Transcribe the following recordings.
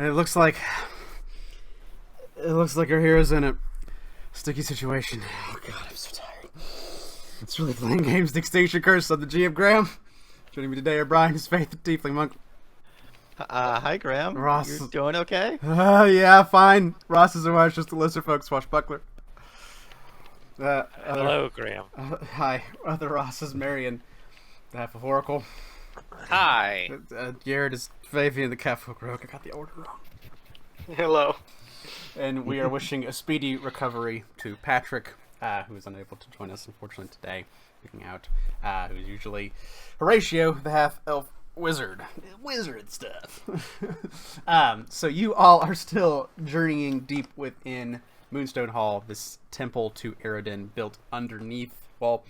And it looks like our hero's in a sticky situation. Oh god, I'm so tired. It's really playing games. The Extinction Curse of the GM Graham. Joining me today are Brian, his faith, the Tiefling Monk. Hi, Graham. Ross. You're doing okay? Yeah, fine. Ross is just a lesser folk swashbuckler. Hello, Graham. Hi. Other Ross is Marion, the half of Oracle. Hi. Garrett is Fabian, the Catfolk Rogue. I got the order wrong. Hello. And we are wishing a speedy recovery to Patrick, who is unable to join us, unfortunately, today. Picking out, who's usually Horatio, the half-elf wizard. Wizard stuff. So you all are still journeying deep within Moonstone Hall, this temple to Eredin built underneath, well,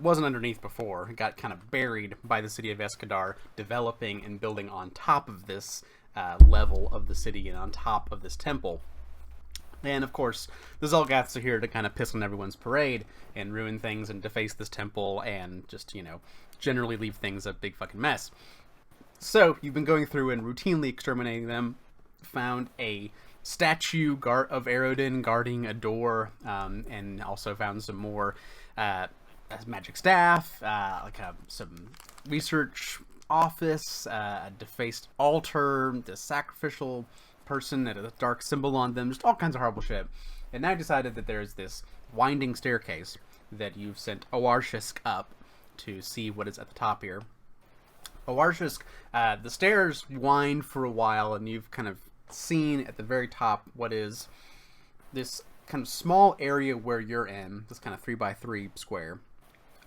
wasn't underneath before. It got kind of buried by the city of Escadar, developing and building on top of this level of the city and on top of this temple. And of course, the Zolgaths are here to kind of piss on everyone's parade and ruin things and deface this temple and just, generally leave things a big fucking mess. So, you've been going through and routinely exterminating them, found a statue of Eredin guarding a door, and also found some more magic staff, some research office, a defaced altar, the sacrificial person that has a dark symbol on them, just all kinds of horrible shit. And now decided that there's this winding staircase that you've sent Oarshisk up to see what is at the top here. Oarshisk, the stairs wind for a while, and you've kind of seen at the very top what is this kind of small area where you're in, this kind of 3x3 square,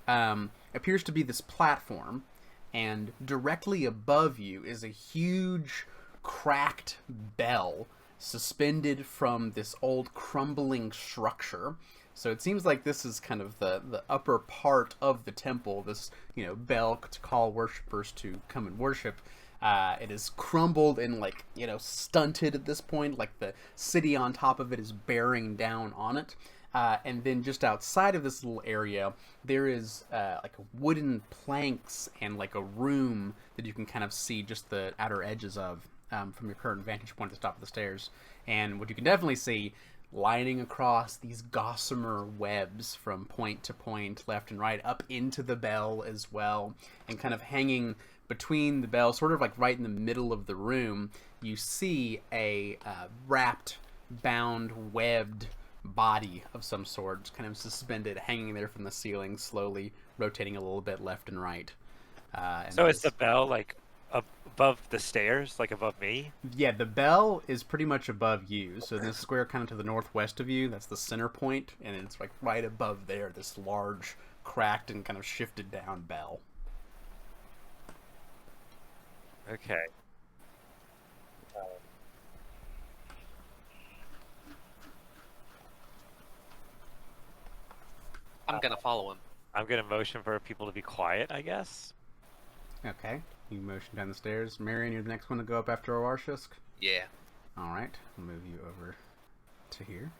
appears to be this platform, and directly above you is a huge cracked bell suspended from this old crumbling structure. So it seems like this is kind of the upper part of the temple, this, bell to call worshippers to come and worship. It is crumbled and, stunted at this point, like the city on top of it is bearing down on it. And then just outside of this little area, there is, wooden planks and, a room that you can kind of see just the outer edges of from your current vantage point at the top of the stairs. And what you can definitely see, lining across these gossamer webs from point to point, left and right, up into the bell as well, and kind of hanging between the bell, sort of like right in the middle of the room, you see a wrapped, bound, webbed body of some sort, just kind of suspended, hanging there from the ceiling, slowly rotating a little bit left and right. So is the bell, above the stairs, above me? Yeah, the bell is pretty much above you. So this square kind of to the northwest of you, that's the center point, and it's right above there, this large, cracked and kind of shifted down bell. Okay. I'm gonna follow him. I'm gonna motion for people to be quiet, I guess. Okay. You motion down the stairs. Marion, you're the next one to go up after Oarshisk? Yeah. Alright. I'll move you over to here.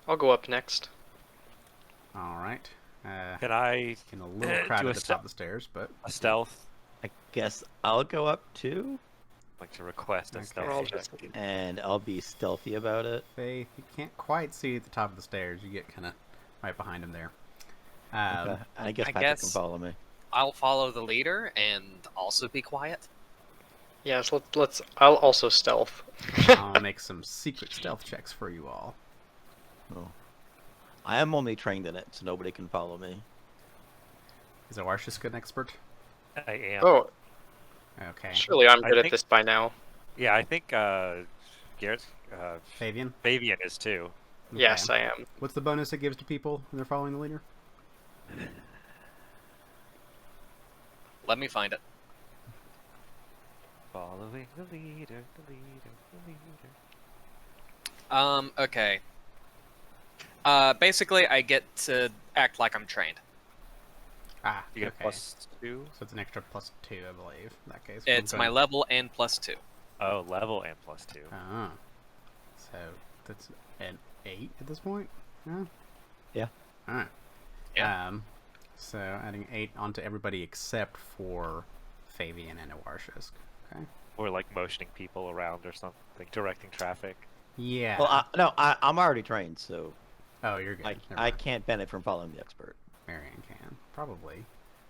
I'll go up next. Alright. Can I Getting a little crowded at the top of the stairs, but... a stealth? I guess I'll go up too, Like to request a Okay. stealth check. and I'll be stealthy about it. Faith, you can't quite see at the top of the stairs. You get kind of right behind him there. Okay. I guess I Patrick guess- can follow me. I'll follow the leader and also be quiet. Yes, let's. I'll also stealth. I'll make some secret stealth checks for you all. Oh. I am only trained in it, so nobody can follow me. Is Oarshisk an expert? I am. Oh, Okay. surely I'm I good at think- this by now. Yeah, I think Garrett, Fabian? Fabian is too. Okay. Yes, I am. What's the bonus it gives to people when they're following the leader? Let me find it. Following the leader, the leader, the leader. Okay. Basically, I get to act like I'm trained. Ah, You get okay. a +2? So it's an extra +2, I believe, in that case. It's my level and +2. Oh, level and +2. Ah. So that's an 8 at this point? Yeah? Yeah. Alright. Yeah. So adding 8 onto everybody except for Fabian and Oarshisk. Okay. Or like motioning people around or something, directing traffic. Yeah. Well, no, I'm already trained, so Oh, you're good. Never I mind. can't benefit from following the expert. Marion can. Probably.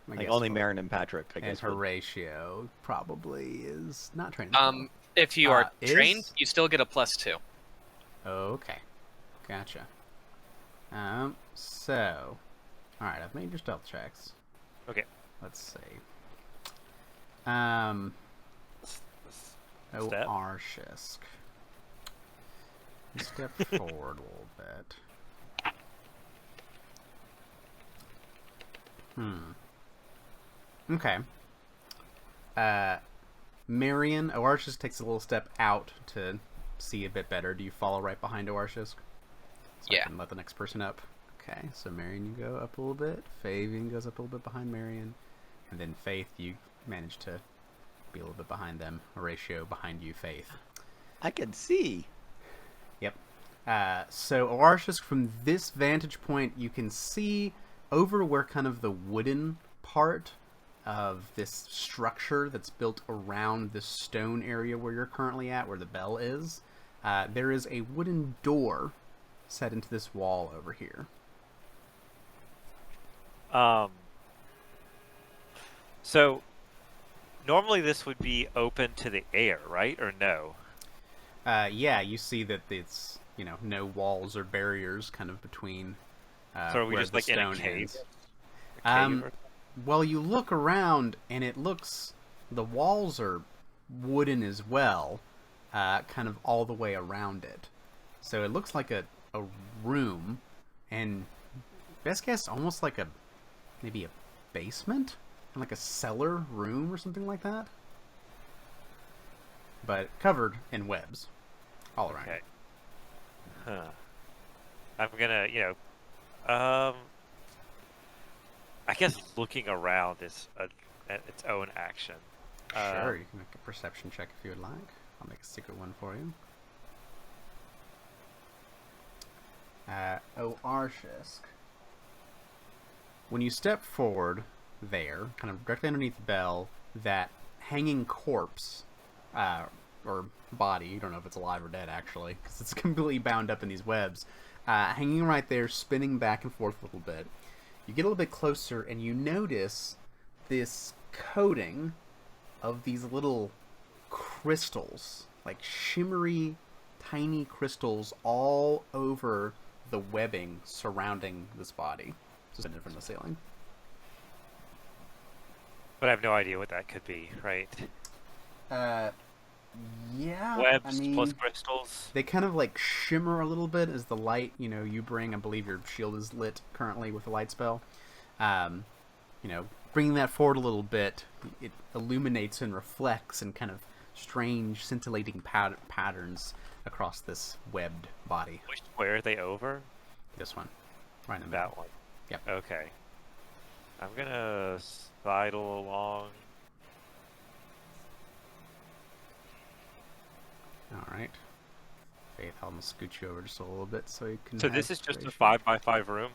I Like guess only for- Marin and Patrick, I And guess. would- Horatio probably is not trained. If you are Is? trained, you still get a +2. Okay. Gotcha. So. Alright, I've made your stealth checks. Okay. Let's see. Step. Arshisk. Step forward a little bit. Okay. Marion, Oarshisk takes a little step out to see a bit better. Do you follow right behind Oarshisk? So Yeah. I can let the next person up. Okay, so Marion, you go up a little bit. Fabian goes up a little bit behind Marion. And then Faith, you manage to be a little bit behind them. Horatio behind you, Faith. I can see. Yep. So Oarshisk, from this vantage point, you can see over where kind of the wooden part of this structure that's built around this stone area where you're currently at, where the bell is. There is a wooden door set into this wall over here. So normally this would be open to the air, right? Or no? Yeah, you see that it's, no walls or barriers kind of between So are we where just the like in a stone cave? ends. A cave or- Well, you look around and it looks, the walls are wooden as well, kind of all the way around it. So it looks like a room, and best guess, almost like maybe a basement, like a cellar room or something like that. But covered in webs all around. Okay. Huh. I'm gonna, I guess looking around is its own action. Sure, you can make a perception check if you would like. I'll make a secret one for you. Arshisk. When you step forward there, kind of directly underneath the bell, that hanging corpse, or body, you don't know if it's alive or dead actually, because it's completely bound up in these webs, hanging right there, spinning back and forth a little bit. You get a little bit closer and you notice this coating of these little crystals, like shimmery, tiny crystals all over the webbing surrounding this body, suspended from the ceiling. But I have no idea what that could be, right? Yeah. Webs plus crystals. They kind of like shimmer a little bit as the light, you bring. I believe your shield is lit currently with the light spell. Bringing that forward a little bit, it illuminates and reflects in kind of strange, scintillating patterns across this webbed body. Which square are they over? This one. Right in the middle. That one. Yep. Okay. I'm gonna sidle along. Alright. Faith, I'll almost scoot you over just a little bit so you can. So this is just a Horatio. 5x5 room?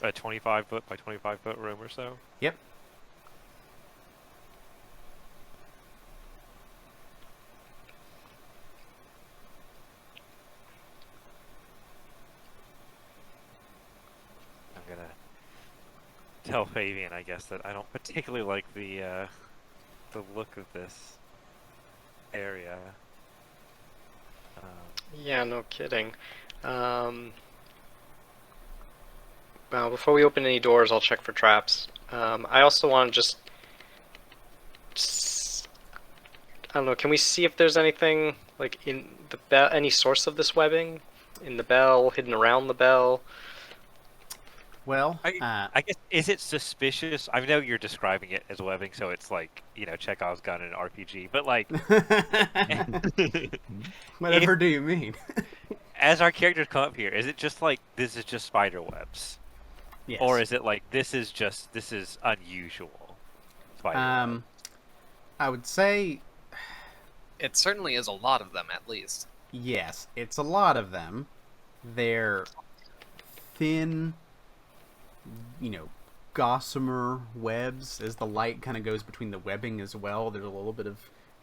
A 25 foot by 25 foot room or so? Yep. I'm gonna tell Fabian, I guess, that I don't particularly like the look of this area. Yeah, no kidding. Well, before we open any doors, I'll check for traps. I also want to I don't know, can we see if there's anything, like, in the bell, any source of this webbing? In the bell, hidden around the bell? Well, I guess, is it suspicious? I know you're describing it as webbing, so it's like, Chekhov's gun in an RPG, but like, whatever do you mean? as our characters come up here, is it just like, this is just spider webs? Yes. Or is it like, this is unusual spider webs? I would say It certainly is a lot of them, at least. yes, it's a lot of them. They're thin, gossamer webs as the light kind of goes between the webbing as well. There's a little bit of,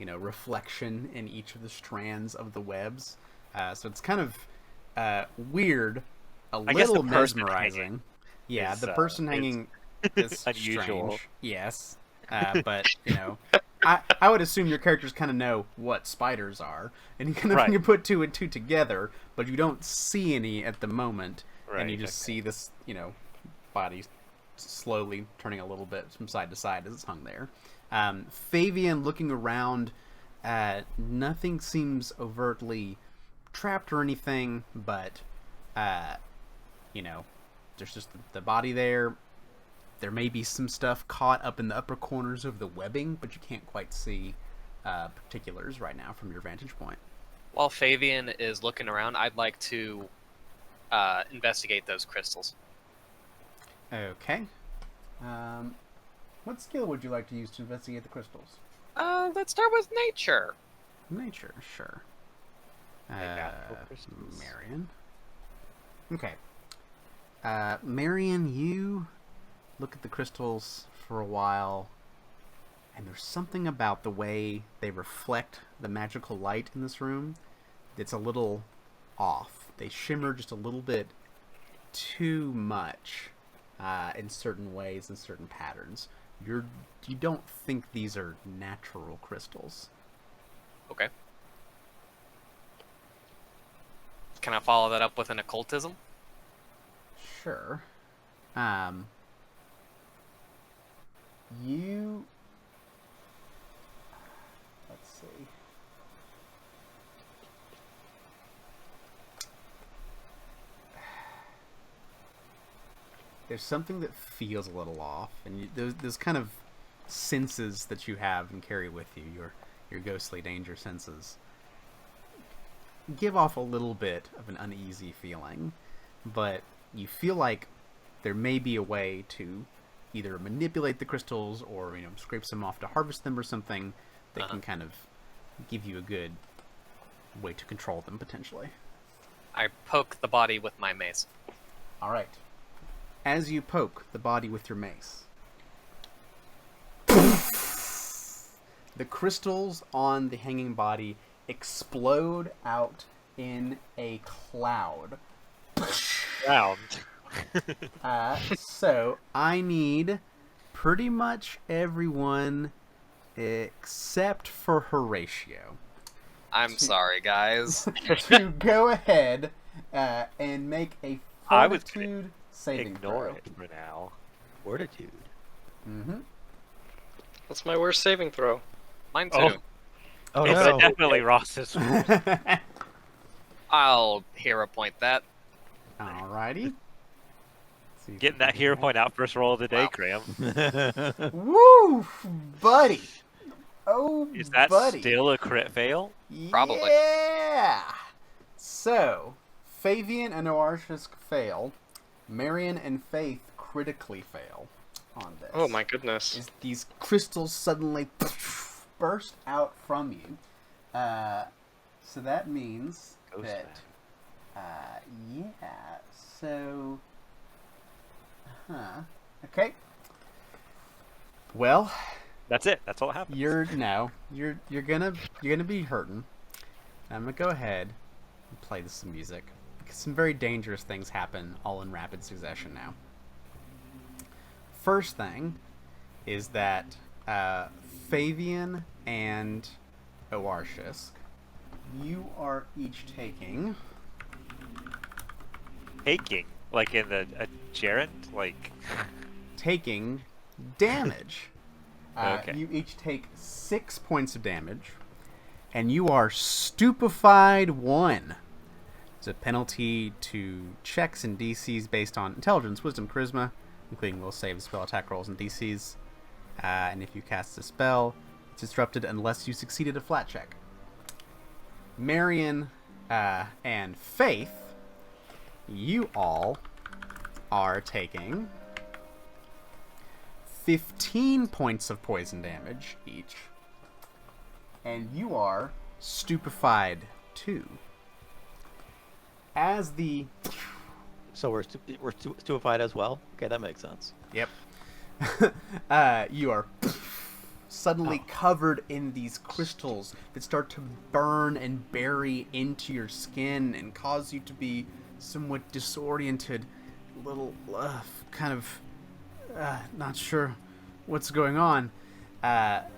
reflection in each of the strands of the webs. So it's kind of weird, I guess the little person mesmerizing. hanging Yeah, is, the person hanging is unusual. strange. Yes, but I would assume your characters kind of know what spiders are, and you kind of Right. you put two and two together, but you don't see any at the moment, and you Right, just okay. see this body slowly turning a little bit from side to side as it's hung there. Fabian looking around, nothing seems overtly trapped or anything, but there's just the body there. There may be some stuff caught up in the upper corners of the webbing, but you can't quite see particulars right now from your vantage point. While Fabian is looking around, I'd like to investigate those crystals. Okay. What skill would you like to use to investigate the crystals? Let's start with nature. Nature, sure. natural crystals. Marion. Okay. Marion, you look at the crystals for a while, and there's something about the way they reflect the magical light in this room that's a little off. They shimmer just a little bit too much in certain ways and certain patterns. You don't think these are natural crystals. Okay. Can I follow that up with an occultism? Sure. You... Let's see. There's something that feels a little off, and those kind of senses that you have and carry with you, your ghostly danger senses, give off a little bit of an uneasy feeling, but you feel like there may be a way to either manipulate the crystals or scrape some off to harvest them or something that can kind of give you a good way to control them potentially. I poke the body with my mace. All right. As you poke the body with your mace, the crystals on the hanging body explode out in a cloud. Round. So I need pretty much everyone except for Horatio I'm sorry, guys. to go ahead and make a I was fortitude saving Ignore throw. it for now. Fortitude. Mm-hmm. What's my worst saving throw? Mine too. Oh. Oh It's no. definitely Ross's. I'll hero point that. Alrighty. Getting that hero point out first roll of the day, Wow. Graham. Woo, buddy. Oh, Is that buddy. still a crit fail? Probably. Yeah. So, Fabian and Oarshus fail. Marion and Faith critically fail on this. Oh my goodness. Is these crystals suddenly burst out from you. So that means Ghost that, yeah, so, okay. Well, That's it. That's all that happens. you're gonna be hurting. I'm gonna go ahead and play some music because some very dangerous things happen all in rapid succession now. First thing is that Fabian and Oarshus, you are each taking Taking, like in a gerund, like. damage. Okay. You each take 6 points of damage, and you are stupefied 1. It's a penalty to checks and DCs based on intelligence, wisdom, charisma, including will save, spell attack rolls, and DCs. And if you cast a spell, it's disrupted unless you succeeded a flat check. Marion and Faith, you all are taking 15 points of poison damage each, and you are stupefied 2. As the So we're stupefied as well. Okay, that makes sense. you are suddenly covered in these crystals that start to burn and bury into your skin and cause you to be somewhat disoriented, a little kind of not sure what's going on. At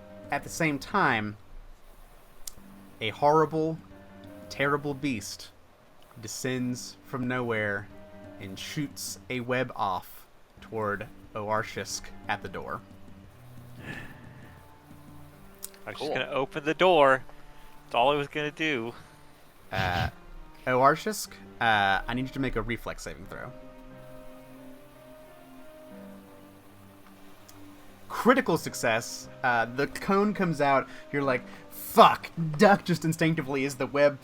the same time, a horrible, terrible beast descends from nowhere and shoots a web off toward Oarshisk at the door. I was just gonna open the door. That's all I was gonna do. Oarshisk, I need you to make a reflex saving throw. Critical success. The cone comes out. You're like, fuck, duck just instinctively as the web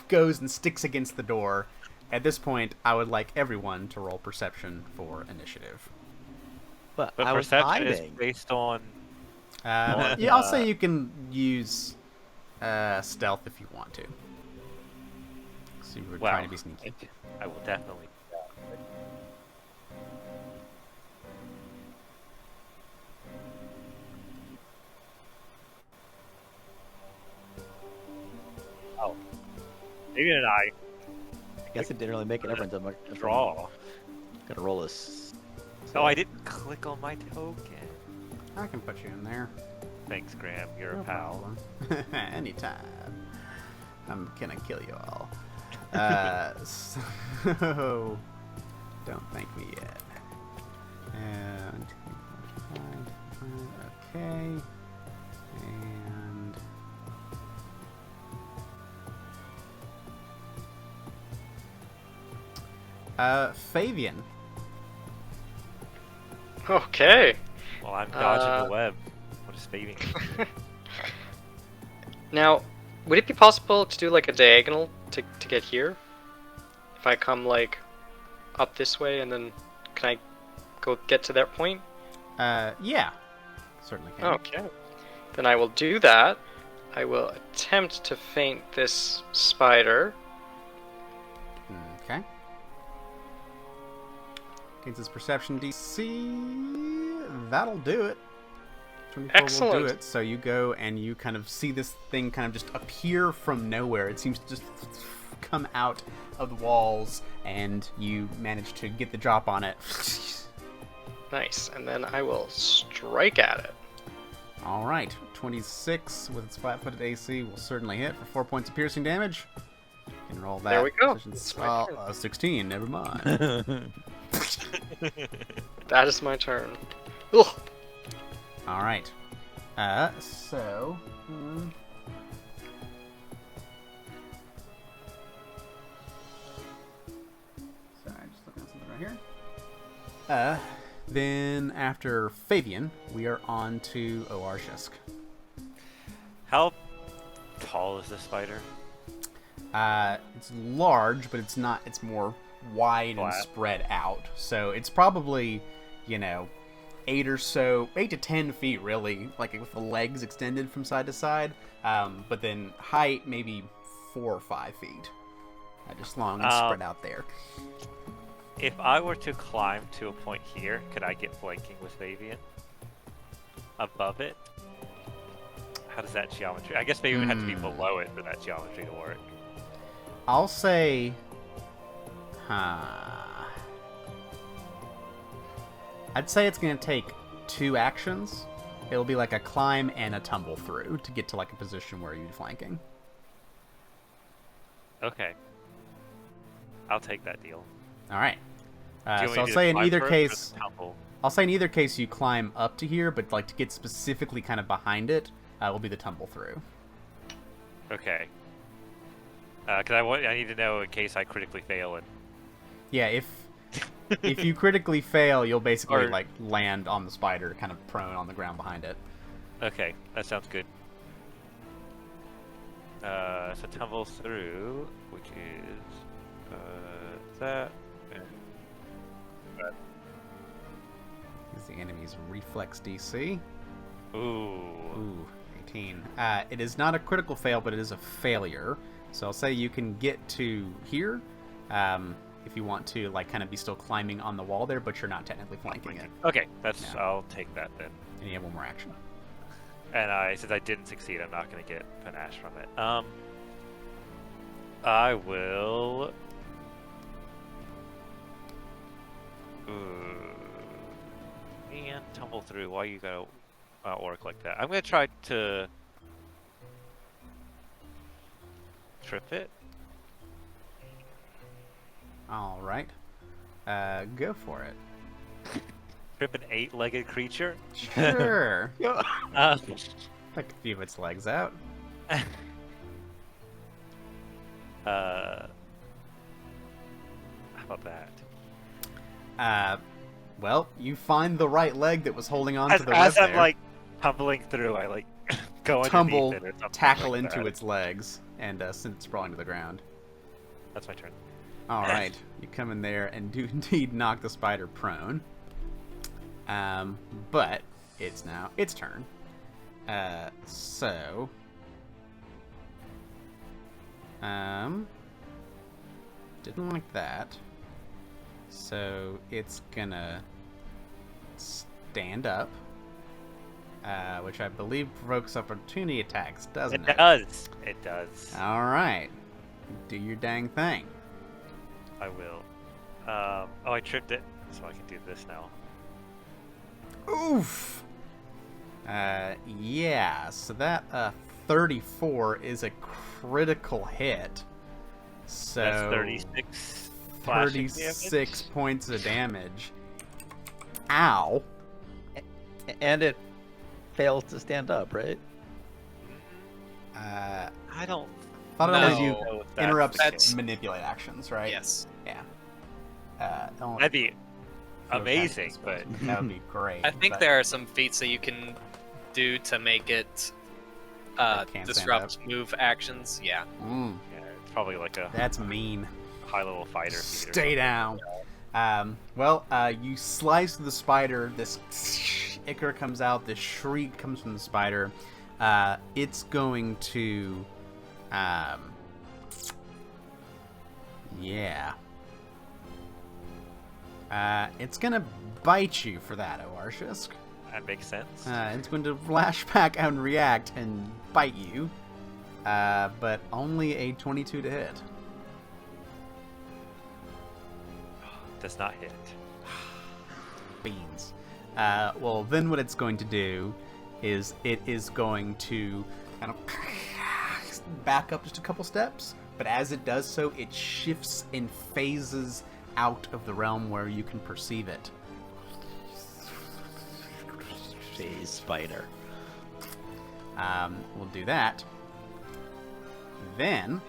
goes and sticks against the door. At this point, I would like everyone to roll perception for initiative. But But I was perception is hiding. based on. Yeah, I'll say you can use stealth if you want to. So you were trying to be sneaky. I will definitely. Oh, maybe and I I guess it didn't really make a difference. I'm like, draw. Gotta roll this. Oh, I didn't click on my token. I can put you in there. Thanks, Graham. You're No a pal. problem. Anytime. I'm gonna kill you all. So don't thank me yet. And okay. And Fabian. Okay. Well, I'm dodging the web. What is fading? Now, would it be possible to do like a diagonal to get here? If I come like up this way and then can I go get to that point? Yeah. Certainly can. Okay. Then I will do that. I will attempt to feint this spider. Okay. Against his perception DC, that'll do it. 24 will Excellent. do it. So you go and you kind of see this thing kind of just appear from nowhere. It seems to just come out of the walls, and you manage to get the drop on it. Nice. And then I will strike at it. All right, 26 with its flat-footed AC will certainly hit for 4 points of piercing damage. You can roll that. There we go. Precision- It's my turn. 16. Never mind. That is my turn. Ugh. All right. So. Sorry, just looking at something right here. Then after Fabian, we are on to Oarshisk. How tall is this spider? It's large, but it's not. It's more wide and Flat. spread out. So it's probably, 8 to 10 feet, really, like with the legs extended from side to side. But then height, maybe 4 or 5 feet. Just long and spread out there. If I were to climb to a point here, could I get flanking with Fabian? Above it? How does that geometry? I guess maybe it would have to be below it for that geometry to work. I'll say, I'd say it's gonna take 2 actions. It'll be like a climb and a tumble through to get to like a position where you're flanking. Okay. I'll take that deal. All right. Do you want So me I'll to say in climb either first or case, tumble? I'll say in either case you climb up to here, but like to get specifically kind of behind it, will be the tumble through. Okay. Because I need to know in case I critically fail it. Yeah, if you critically fail, you'll basically Or- like land on the spider, kind of prone on the ground behind it. Okay, that sounds good. So tumble through, which is that. And Is the enemy's reflex DC. ooh. Ooh, 18. It is not a critical fail, but it is a failure. So I'll say you can get to here, if you want to, like, kind of be still climbing on the wall there, but you're not technically flanking it. Okay, that's Yeah. I'll take that then. And you have 1 more action. And since I didn't succeed, I'm not going to get panache from it. I will. Man, tumble through. Why you gotta work like that? I'm gonna try to trip it. All right. Go for it. Trip an 8-legged creature. Sure. Uh, Like a few of its legs out. how about that? Well, you find the right leg that was holding on to the web As I'm there. like tumbling through, I like go Tumble, underneath it or something tackle like into that. its legs, and send it sprawling to the ground. That's my turn. All right, you come in there and do indeed knock the spider prone. But it's now its turn. So, didn't like that. So it's gonna stand up, which I believe provokes opportunity attacks, doesn't it? It does. It does. All right, do your dang thing. I will. Oh, I tripped it, so I can do this now. Oof. Yeah. So that 34 is a critical hit. So That's 36. slashing 36 damage. points of damage. Ow. And it fails to stand up, right? I I don't thought it No. only do know if that's interrupts the That's- case. manipulate actions, right? Yes. Yeah. Don't That'd be throw amazing, tactical but skills. That would be great. I think but there are some feats that you can do to make it That can't stand disrupt move actions. Yeah. Mm, yeah, it's probably like a that's mean. high-level fighter feat or Stay something. down. Well, you slice through the spider. This ichor comes out. This shriek comes from the spider. It's going to, yeah. It's gonna bite you for that, Oarshisk. That makes sense. It's going to lash back out and react and bite you, but only a 22 to hit. Does not hit. Beans. Well, then what it's going to do is it is going to kind of back up just a couple steps, but as it does so, it shifts and phases out of the realm where you can perceive it. Phase spider. We'll do that. Then,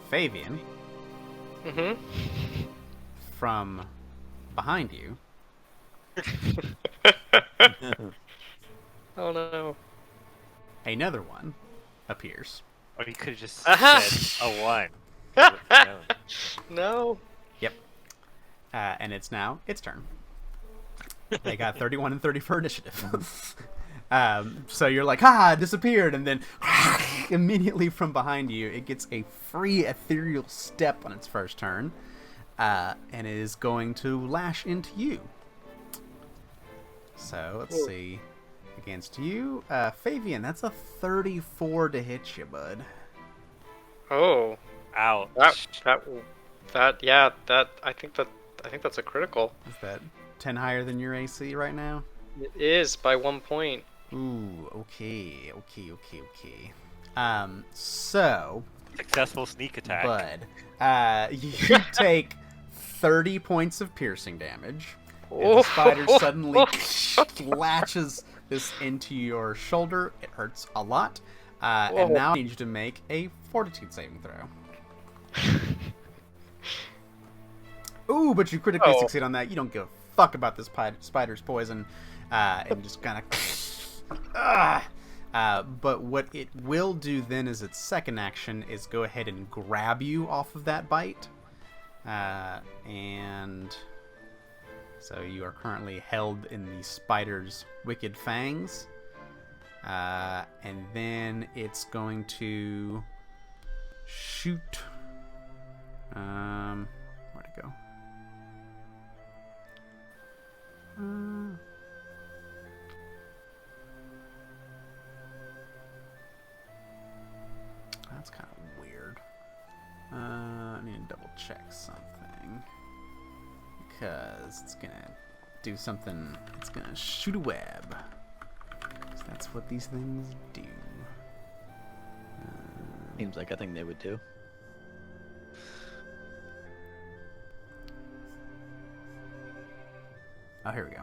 Fabian, Mm-hmm. from behind you, Oh no. another one appears. Or you could have just Aha! said a 1. No. No. Yep. And it's now its turn. They got 31 and 30 for initiative. So you're like, it disappeared, and then immediately from behind you, it gets a free ethereal step on its first turn, and it is going to lash into you. So let's see. Against you, Fabian, that's a 34 to hit you, bud. Oh. Ouch. Yeah, I think that's a critical. Is that 10 higher than your AC right now? It is by 1 point. Ooh, okay. So, Successful sneak attack. bud, you take 30 points of piercing damage. And the Oh. spider suddenly latches this into your shoulder. It hurts a lot. And Whoa. now I need you to make a fortitude saving throw. Ooh, but you critically Oh. succeed on that. You don't give a fuck about this spider's poison. And just kind of... but what it will do then as its second action is go ahead and grab you off of that bite. And so you are currently held in the spider's wicked fangs. And then it's going to shoot. Where'd it go? check something. Because it's gonna do something. It's gonna shoot a web. 'Cause that's what these things do. Seems like a thing they would do. Oh, here we go.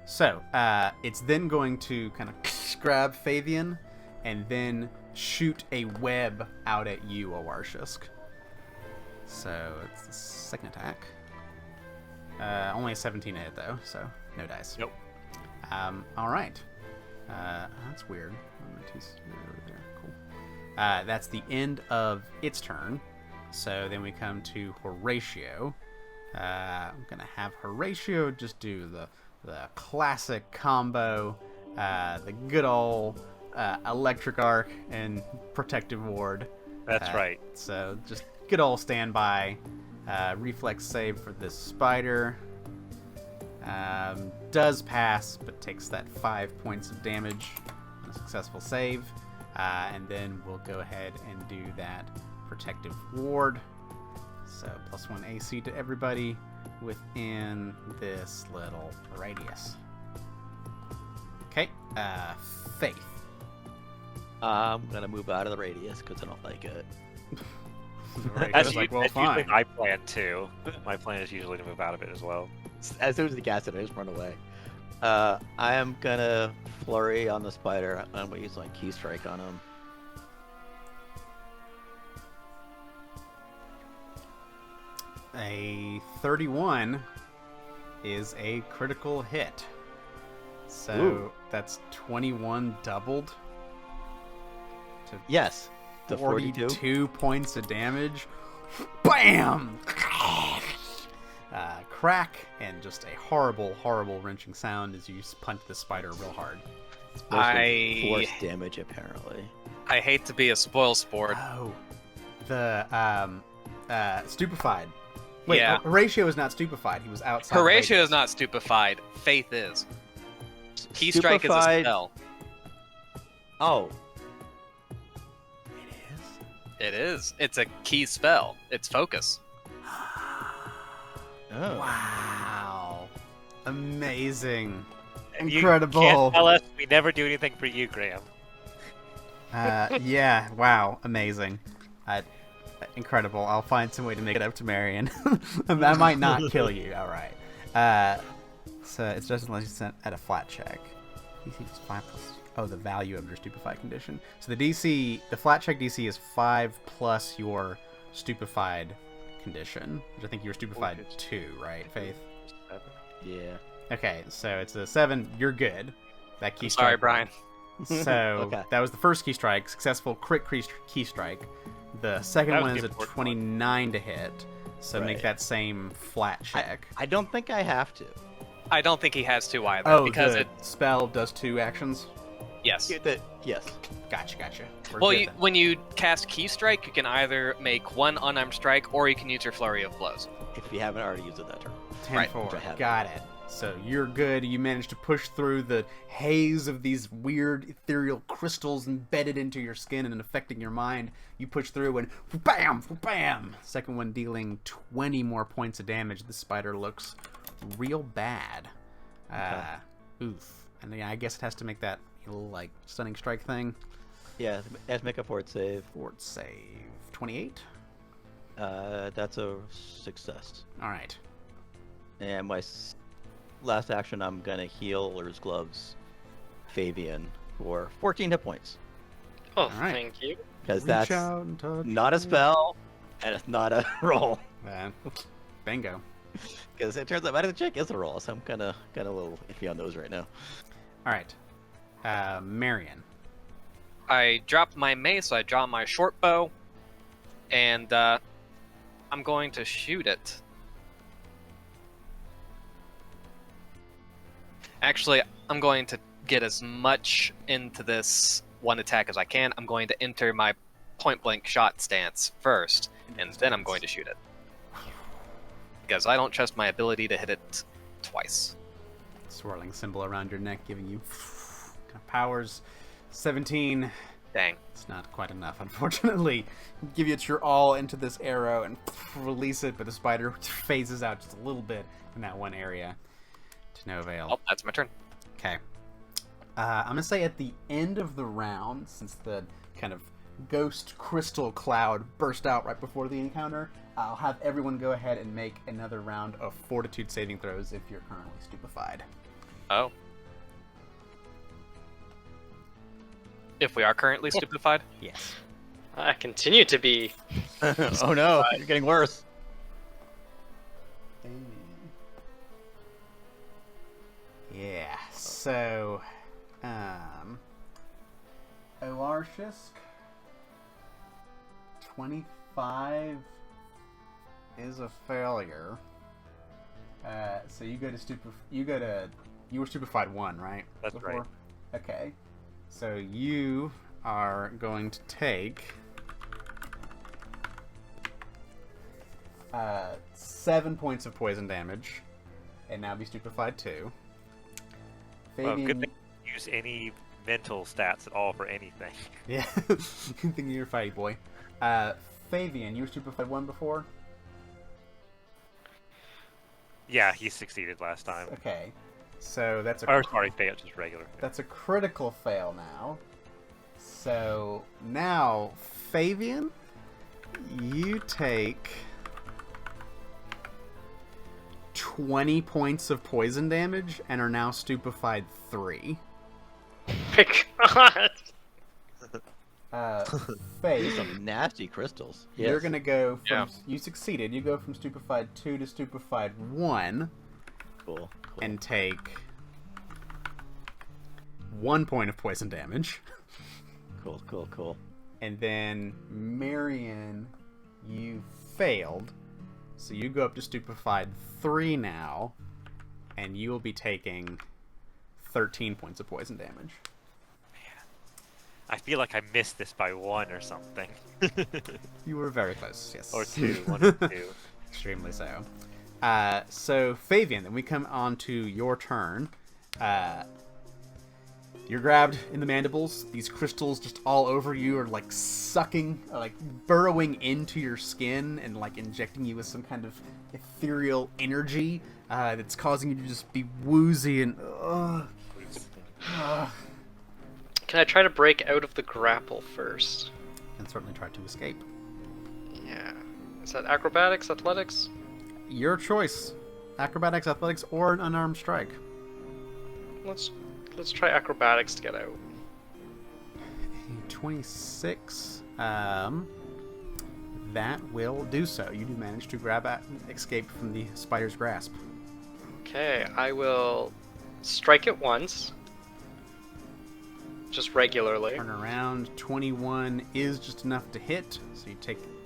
So, it's then going to kind of grab Fabian and then shoot a web out at you, Awarshisk. So, it's the second attack. Only a 17 to hit, though, so no dice. Nope. Alright. That's weird. Over there. Cool. That's the end of its turn. So then we come to Horatio. I'm gonna have Horatio just do the classic combo, the good old electric arc and protective ward. That's right. So just good old standby. Reflex save for this spider. Does pass, but takes that 5 points of damage on a successful save. And then we'll go ahead and do that protective ward. So +1 AC to everybody within this little radius. Okay, Faith. I'm gonna move out of the radius because I don't like it. That's, like, well, that's usually fine. my plan too. My plan is usually to move out of it as well. As soon as he casts it, I just run away. I am gonna flurry on the spider. I'm gonna use like key strike on him. A 31 is a critical hit. So Ooh. that's 21 doubled to Yes, the 42. 42 points of damage. Bam! Crack, and just a horrible, horrible wrenching sound as you punch the spider real hard. It's mostly force damage, apparently. I hate to be a spoil sport. Oh, the stupefied. Wait, Yeah. Horatio is not stupefied. He was outside. Horatio radius. is not stupefied. Faith is. Key strike is a Stupefied- spell. Oh, It is. It is. It's a key spell. It's focus. oh. Wow. Amazing. If you Incredible. can't tell us, we never do anything for you, Graham. Yeah, wow. Amazing. Incredible. I'll find some way to make it up to Marion. I might not kill you. All right. So it's just unless you sent at a flat check. DC is 5 plus. Oh, the value of your stupefied condition. So the flat check DC is 5 plus your stupefied condition, which I think you were stupefied Okay. 2, right, Faith? Yeah. Okay, so it's a 7. You're good. That key I'm sorry, strike. Brian. So Okay. that was the first key strike, successful crit key strike. The second That one was is the a important 29 to hit, so make Right. that same flat check. I don't think I have to. I don't think he has to either. Oh, because the it. spell does 2 actions? Yes. Yes. Gotcha. We're Well, good then. when you cast key strike, you can either make one unarmed strike, or you can use your flurry of blows. If you haven't already used it that turn. 10-4. which I haven't. Got it. So you're good. You managed to push through the haze of these weird ethereal crystals embedded into your skin and affecting your mind. You push through and bam, bam. Second one dealing 20 more points of damage. The spider looks real bad. Oof. And yeah, I guess it has to make that little like stunning strike thing. Yeah, it has to make a fort save. Fort save 28. That's a success. All right. And my last action, I'm gonna heal Lur's Gloves Fabian for 14 hit points. Oh, right. thank you. Because Reach that's out and touch not a me. spell, and it's not a roll. Bingo. Because it turns out Magic Check is a roll, so I'm kind of a little iffy on those right now. All right. Marion. I dropped my mace, I draw my short bow, and I'm going to shoot it. Actually, I'm going to get as much into this one attack as I can. I'm going to enter my point-blank shot stance first, and then I'm going to shoot it. Because I don't trust my ability to hit it twice. Swirling symbol around your neck, giving you kind of powers. 17 Dang. It's not quite enough, unfortunately. Give it your all into this arrow and release it, but the spider phases out just a little bit in that one area. To no avail. Oh, that's my turn. Okay. I'm going to say at the end of the round, since the kind of ghost crystal cloud burst out right before the encounter, I'll have everyone go ahead and make another round of fortitude saving throws if you're currently stupefied. Oh. If we are currently stupefied? Yes. I continue to be. Oh no, you're getting worse. Yeah, so, Oarshisk, 25 is a failure. So you were stupefied 1, right? That's right. Okay. So you are going to take 7 points of poison damage, and now be stupefied 2. Well, Fabian, good thing you use any mental stats at all for anything. yeah, good thing you're a fighty boy. Fabian, you were stupefied 1 before? Yeah, he succeeded last time. Okay. So that's a Or sorry, failed, just regular. That's a critical fail now. So now, Fabian, you take 20 points of poison damage and are now stupefied 3. My God. Faith, Some nasty crystals. you're Yes. gonna go from Yeah. you succeeded. You go from stupefied 2 to stupefied 1 Cool. and take 1 point of poison damage. Cool. And then, Marion, you failed. So you go up to stupefied 3 now, and you will be taking 13 points of poison damage. I feel like I missed this by 1 or something. You were very close, yes. Or 2, 1 or 2. Extremely so. So, Fabian, then we come on to your turn. You're grabbed in the mandibles. These crystals just all over you are like sucking, like burrowing into your skin and like injecting you with some kind of ethereal energy that's causing you to just be woozy and Can I try to break out of the grapple first? and certainly try to escape. Yeah. Is that acrobatics, athletics? Your choice. Acrobatics, athletics, or an unarmed strike. Let's try acrobatics to get out. 26. That will do so. You do manage to escape from the spider's grasp. Okay, I will strike it once. Just regularly. Turn around. 21 is just enough to hit, so you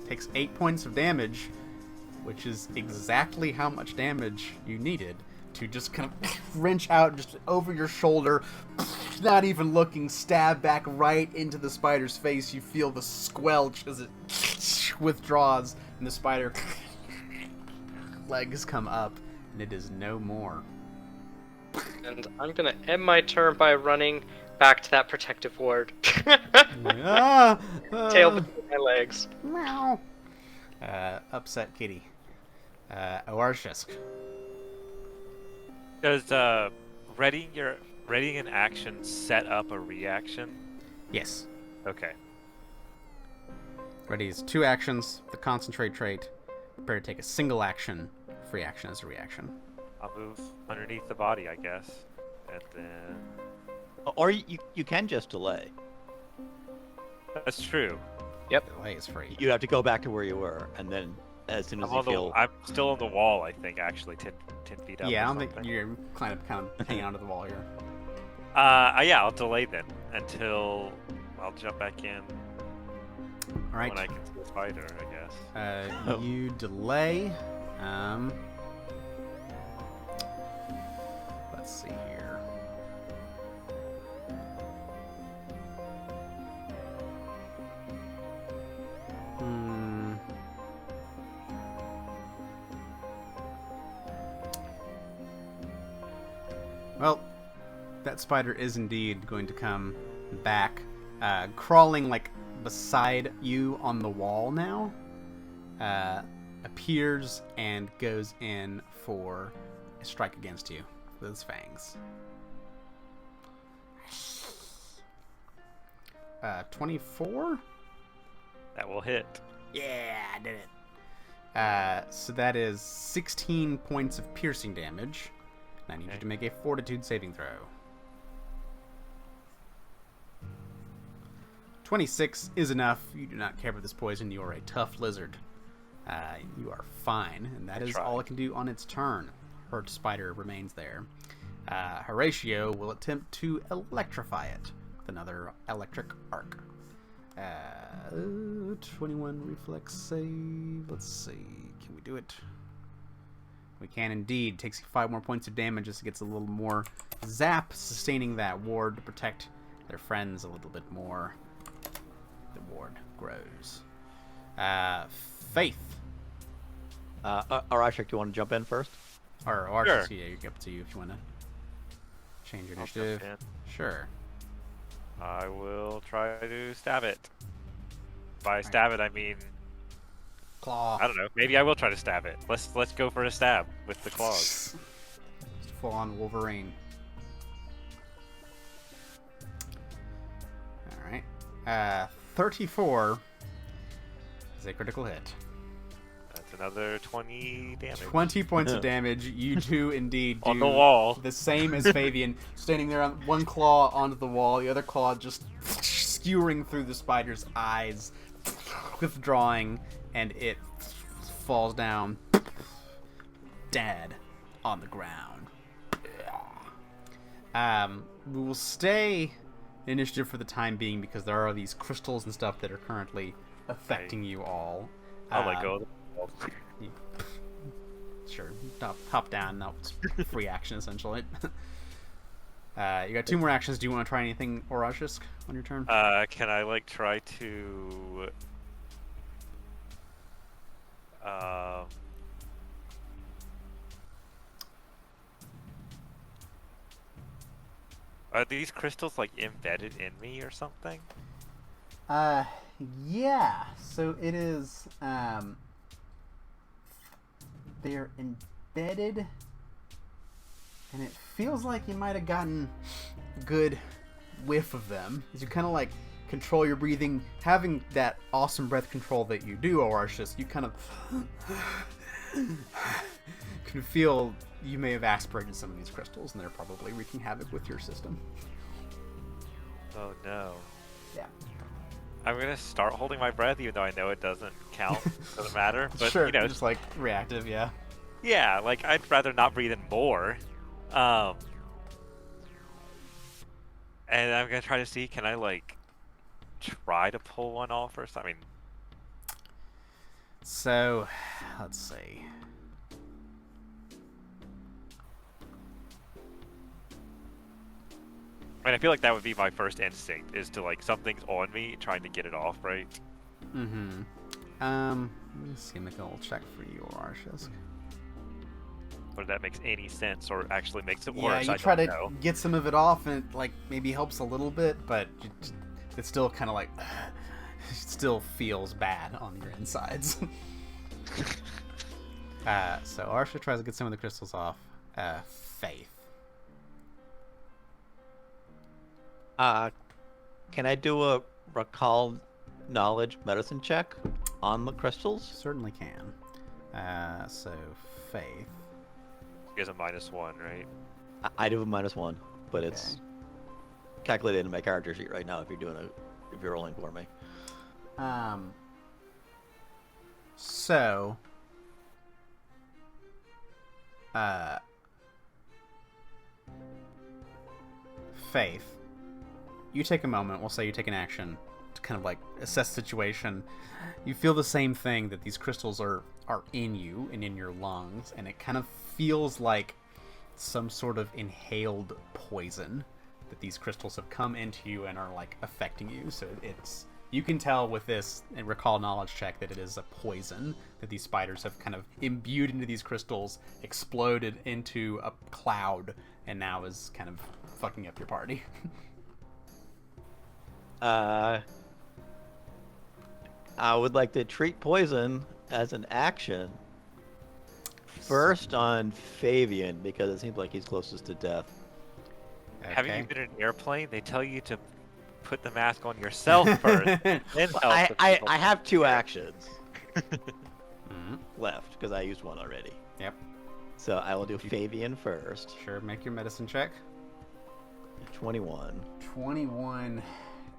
takes 8 points of damage, which is exactly how much damage you needed to just kind of wrench out just over your shoulder, not even looking, stab back right into the spider's face. You feel the squelch as it withdraws, and the spider legs come up, and it is no more. And I'm gonna end my turn by running back to that protective ward. Ah, Tail between my legs. meow. Upset kitty. Oarshisk. Does readying an action set up a reaction? Yes. Okay. Ready is 2 actions, the concentrate trait. Prepare to take a single action, free action as a reaction. I'll move underneath the body, I guess. And then... Or you can just delay. That's true. Delay is free. You have to go back to where you were, and then as soon as you feel... I'm still on the wall, I think, actually, 10 feet up. Yeah, I or don't think something. you're kind of hanging onto the wall here. Yeah, I'll delay then until I'll jump back in All right. when I can see the spider, I guess. You delay. Let's see here. Well, that spider is indeed going to come back crawling like beside you on the wall now, appears and goes in for a strike against you with his fangs. 24? That will hit. Yeah, I did it. So that is 16 points of piercing damage. And I need you to make a fortitude saving throw. 26 is enough. You do not care about this poison. You are a tough lizard. You are fine, and that is all it can do on its turn. Hurt spider remains there. Horatio will attempt to electrify it with another electric arc. 21 reflex save. Let's see. Can we do it? We can indeed. Takes 5 more points of damage as it gets a little more zap, sustaining that ward to protect their friends a little bit more. The ward grows. Faith. Arashik, do you want to jump in first? Or Sure. Yeah, you're up to you if you want to change your I'll jump initiative. in. Sure. I will try to stab it. By stab it, I mean, Claw. I don't know. Maybe I will try to stab it. Let's go for a stab with the claws. Just full on Wolverine. Alright. 34 is a critical hit. That's another 20 damage. 20 points of damage. You two indeed do On the wall. the same as Fabian, standing there on one claw onto the wall, the other claw just skewering through the spider's eyes, withdrawing, and it falls down dead on the ground. We will stay initiative for the time being because there are these crystals and stuff that are currently affecting you all. I'll let go of the wall. Sure, hop down. That's free action essentially. You got 2 more actions. Do you want to try anything, Orashisk, on your turn? Can I like try to are these crystals like embedded in me or something? Yeah. So it is. They're embedded, and it feels like you might have gotten a good whiff of them as you kind of like control your breathing, having that awesome breath control that you do, Orashisk. You kind of can feel you may have aspirated some of these crystals, and they're probably wreaking havoc with your system. Oh no. Yeah. I'm gonna start holding my breath, even though I know it doesn't count. Doesn't matter. But sure, you know, just like reactive, yeah. yeah, like I'd rather not breathe in more. And I'm gonna try to see, can I like try to pull one off or something? So, let's see. I mean, I feel like that would be my first instinct, is to like, something's on me, trying to get it off, right? Mm-hmm. Let me see, make a little check for you, Orashisk. Whether that makes any sense or actually makes it Yeah, worse, you I try don't to know. get some of it off, and it, like, maybe helps a little bit, but it still kind of like, it still feels bad on your insides. So Arsha tries to get some of the crystals off. Faith. Can I do a recall knowledge medicine check on the crystals? Certainly can. So Faith. You guys a -1, right? I do a -1, but it's calculated in my character sheet right now. If you're rolling for me. So. Faith. You take a moment, we'll say you take an action to kind of like assess the situation. You feel the same thing, that these crystals are in you and in your lungs, and it kind of feels like some sort of inhaled poison, that these crystals have come into you and are like affecting you. So you can tell with this recall knowledge check that it is a poison that these spiders have kind of imbued into these crystals, exploded into a cloud, and now is kind of fucking up your party. I would like to treat poison as an action. First on Fabian, because it seems like he's closest to death. Haven't you Okay. been in an airplane? They tell you to put the mask on yourself first, then help the people. I have 2 actions Mhm. left, because I used one already. Yep. So I will do Fabian first. Sure. Make your medicine check. 21. 21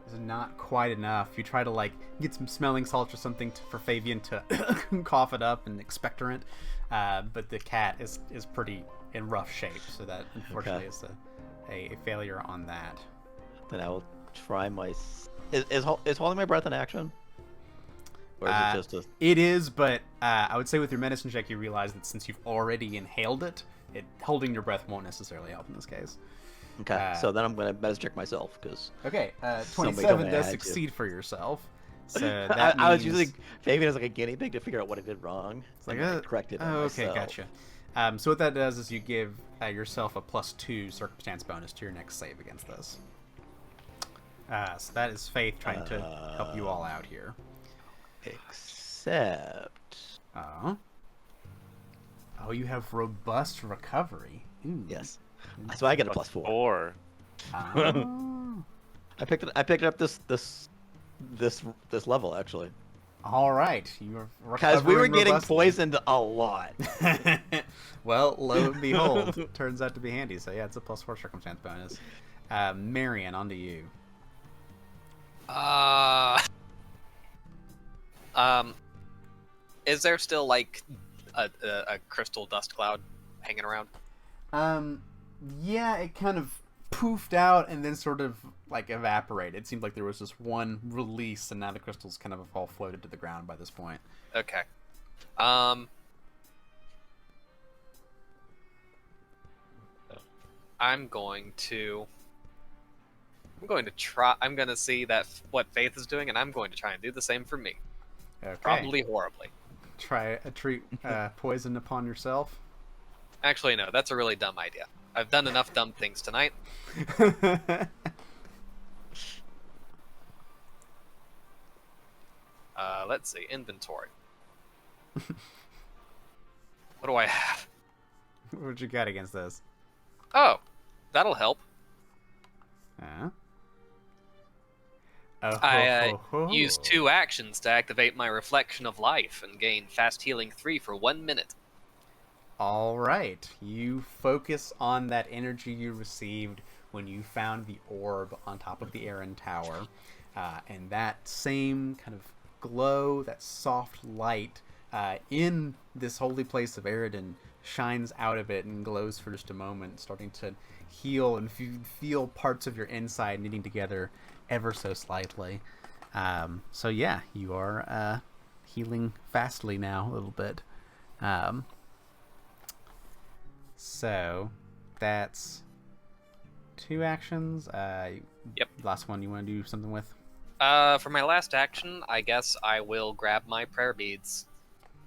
is not quite enough. You try to like get some smelling salts or something for Fabian to cough it up and expectorant, but the cat is pretty in rough shape, so that unfortunately is a failure on that. Then I will try my... Is holding my breath an action? Or is it just a... It is, but I would say with your medicine check, you realize that since you've already inhaled it, holding your breath won't necessarily help in this case. Okay, so then I'm going to medicine check myself, because... Okay, Somebody 27 told me I does had to. succeed for yourself. So that I was means- using Fabian as like a guinea pig to figure out what I did wrong. It's like, and I corrected it okay, myself. gotcha. So what that does is you give yourself a +2 circumstance bonus to your next save against this. So that is Faith trying to help you all out here. Except... Oh, you have robust recovery. Ooh. Yes. So I get a +4. Or Oh. I picked it up this level, actually. All right, you are Because we were recovering getting robustly. poisoned a lot. Well, lo and behold, turns out to be handy. So yeah, it's a +4 circumstance bonus. Marion, on to you. Is there still like a crystal dust cloud hanging around? Yeah, it kind of poofed out and then sort of like evaporated. It seemed like there was just one release, and now the crystals kind of have all floated to the ground by this point. Okay. I'm going to try. I'm going to see what Faith is doing, and I'm going to try and do the same for me. Okay. Probably horribly. Try a treat poison upon yourself. Actually, no. That's a really dumb idea. I've done enough dumb things tonight. Let's see. Inventory. What do I have? What you got against this? Oh, that'll help. I use 2 actions to activate my Reflection of Life and gain Fast Healing 3 for 1 minute. All right. You focus on that energy you received when you found the orb on top of the Aaron Tower. And that same kind of glow, that soft light in this holy place of Eridan shines out of it and glows for just a moment, starting to heal, and feel parts of your inside knitting together ever so slightly. So yeah, you are healing fastly now a little bit. So that's 2 actions. Yep. Last one you want to do something with? For my last action, I guess I will grab my prayer beads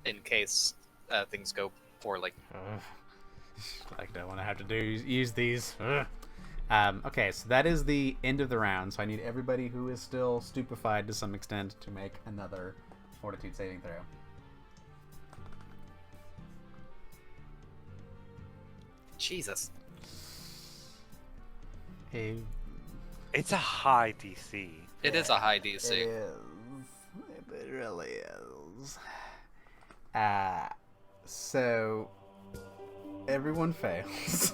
in case things go poorly. Like, don't want to have to use these. Okay, so that is the end of the round. So I need everybody who is still stupefied to some extent to make another Fortitude saving throw. Jesus. it's a high DC. It is a high DC. It is. It really is. So everyone fails.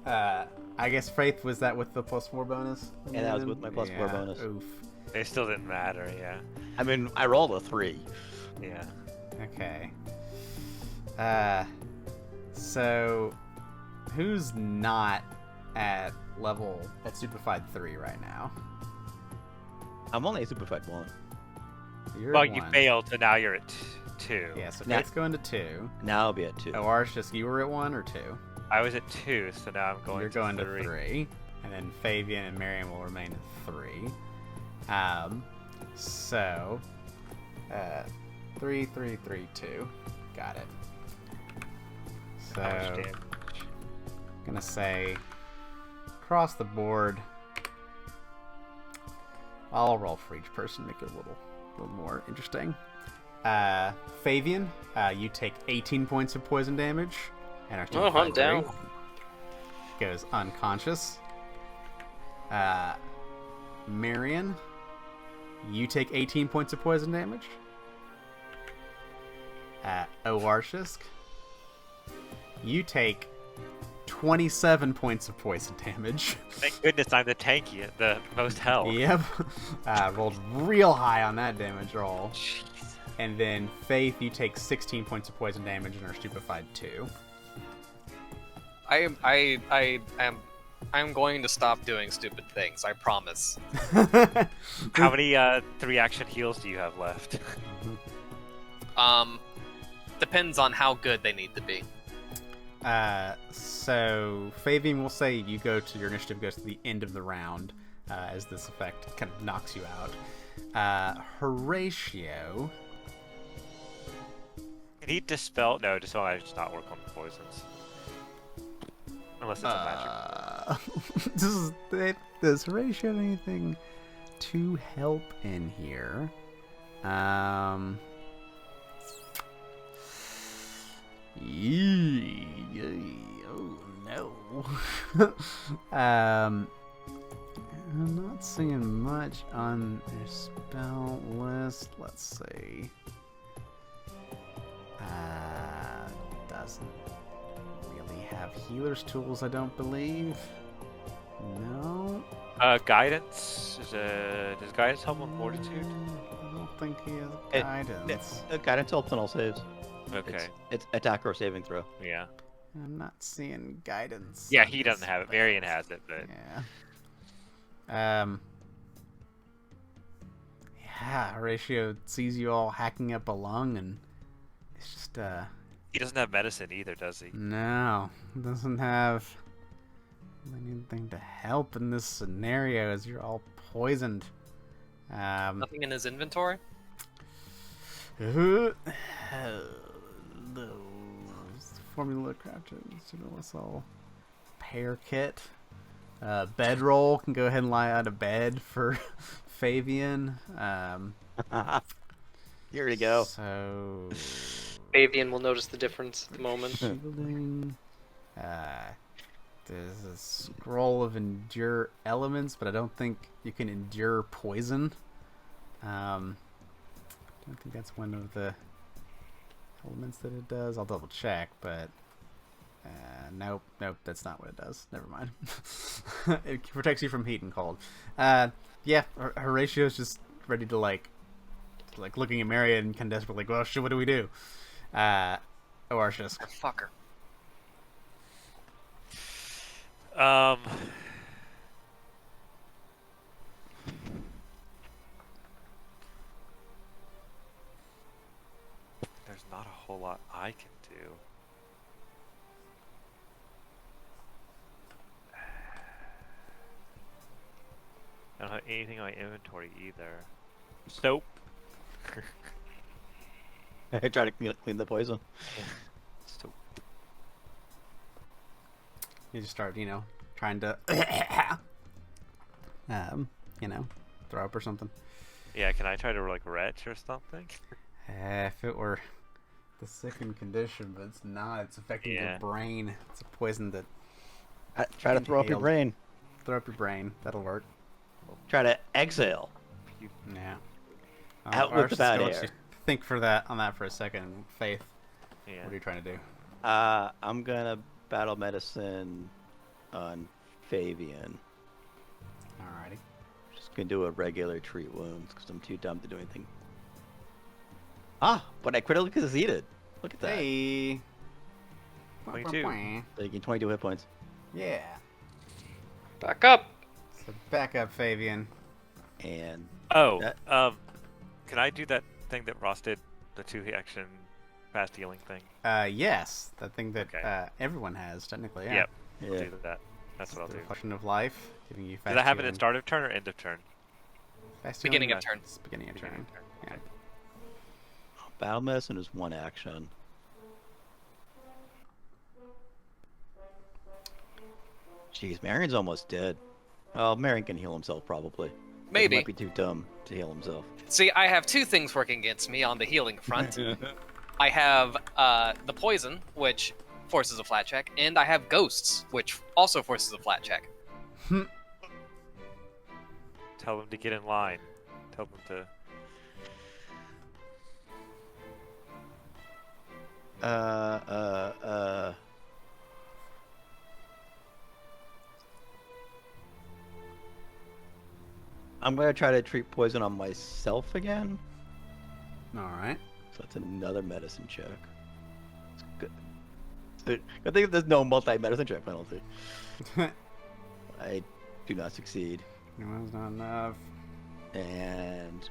I guess Faith, was that with the +4 bonus? Yeah, that was with my +4 bonus. Oof. It still didn't matter, yeah. I mean, I rolled a 3. Yeah. Okay. So who's not at stupefied 3 right now? I'm only a superfied 1. You're Well, at you 1. failed, so now you're at 2. Yeah, so Now- Faith's going to 2. Now I'll be at 2. Oh, Arshis, you were at 1 or 2? I was at 2, so now I'm going You're to going 3. to 3. And then Fabian and Marion will remain at 3. So 3, 3, 3, 2. Got it. So How much damage? gonna say across the board I'll roll for each person, make it a little more interesting. Fabian, you take 18 points of poison damage, and our Oh, I'm down. goes unconscious. Marion, you take 18 points of poison damage. Oarshisk, you take 27 points of poison damage. Thank goodness I'm the tanky, the most health. Yep. Rolled real high on that damage roll. Jeez. And then Faith, you take 16 points of poison damage and are stupefied 2. I'm going to stop doing stupid things. I promise. How many 3-action heals do you have left? Depends on how good they need to be. So Fabian will say your initiative goes to the end of the round, as this effect kind of knocks you out. Horatio. Can he dispel? No, dispel magic does not work on the poisons. Unless it's a magic. Does Horatio have anything to help in here? Oh no. I'm not seeing much on their spell list. Let's see. Doesn't really have healer's tools, I don't believe. No. Guidance does guidance help on fortitude? I don't think he has guidance. Guidance helps on all saves. Okay. It's attack or saving throw. Yeah. I'm not seeing guidance. Yeah, on he his doesn't have it. Marion has it, but Yeah. Yeah, Horatio sees you all hacking up a lung, and it's just, he doesn't have medicine either, does he? no, doesn't have anything to help in this scenario as you're all poisoned. Nothing in his inventory? The formula crafted all pair kit. Bedroll can go ahead and lie on a bed for Fabian. Here we go. So Fabian will notice the difference at the moment. shielding. There's a scroll of endure elements, but I don't think you can endure poison. I don't think that's one of the elements that it does. I'll double check, but nope, that's not what it does. Never mind. It protects you from heat and cold. Yeah, Horatio's just ready to like looking at Marion and kind of desperately like, well, shit, what do we do? Oarshisk. Fucker. There's not a whole lot I can do. I don't have anything in my inventory either. Soap. I try to clean the poison. Soap. You just start, trying to, throw up or something. Yeah, can I try to like retch or something? If it were the sickened condition, but it's not. It's affecting your brain. It's a poison that Try to throw up your inhaled. brain. Throw up your brain. That'll work. Try to exhale. Yeah. Out with the bad I'll let air. you think on that for a second. Faith, Yeah. what are you trying to do? I'm gonna battle medicine on Fabian. Alrighty. Just gonna do a regular treat wounds because I'm too dumb to do anything. Ah, but I critically succeeded. Look at that. Hey. 22. So you gain 22 hit points. Yeah. Back up! So back up, Fabian. And Oh, that- can I do that thing that Ross did, the 2-action fast healing thing? Yes, that thing that Okay. everyone has technically. Yeah. Yep. yeah. I'll do that. That's what I'll The do. reflection of life, giving you fast. Does that happen healing. at start of turn or end of turn? Fast Beginning healing? of turn. It's beginning of Beginning turn. of turn. Yeah. Battle medicine is one action. Jeez, Marion's almost dead. Well, Marion can heal himself probably. He Maybe. might be too dumb to heal himself. See, I have two things working against me on the healing front. I have the poison, which forces a flat check, and I have ghosts, which also forces a flat check. Tell them to get in line. Tell them to. I'm gonna try to treat poison on myself again. All right. So that's another medicine check. It's good. I think there's no multi-medicine check penalty. I do not succeed. It was not enough. And